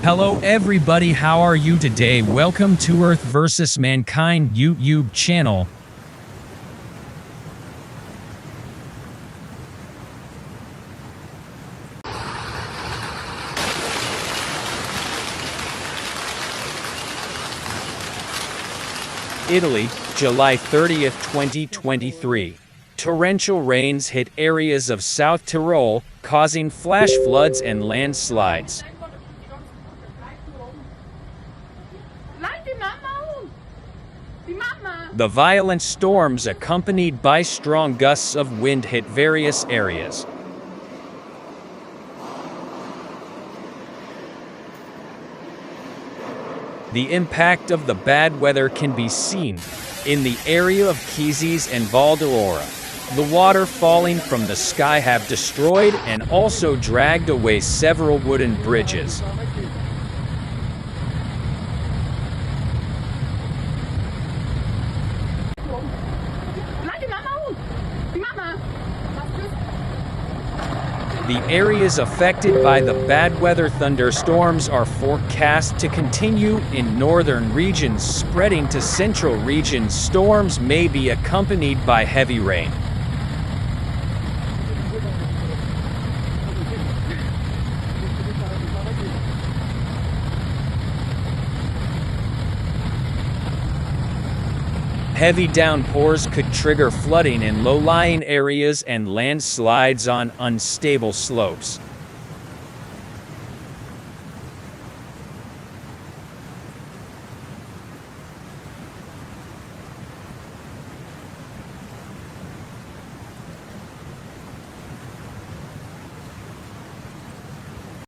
Hello everybody, how are you today? Welcome to Earth vs. Mankind YouTube channel. Italy, July 30th, 2023. Torrential rains hit areas of South Tyrol, causing flash floods and landslides. The violent storms, accompanied by strong gusts of wind, hit various areas. The impact of the bad weather can be seen in the area of Keysies and Valdaora. The water falling from the sky have destroyed and also dragged away several wooden bridges. The areas affected by the bad weather thunderstorms are forecast to continue in northern regions, spreading to central regions. Storms may be accompanied by heavy rain. Heavy downpours could trigger flooding in low-lying areas and landslides on unstable slopes.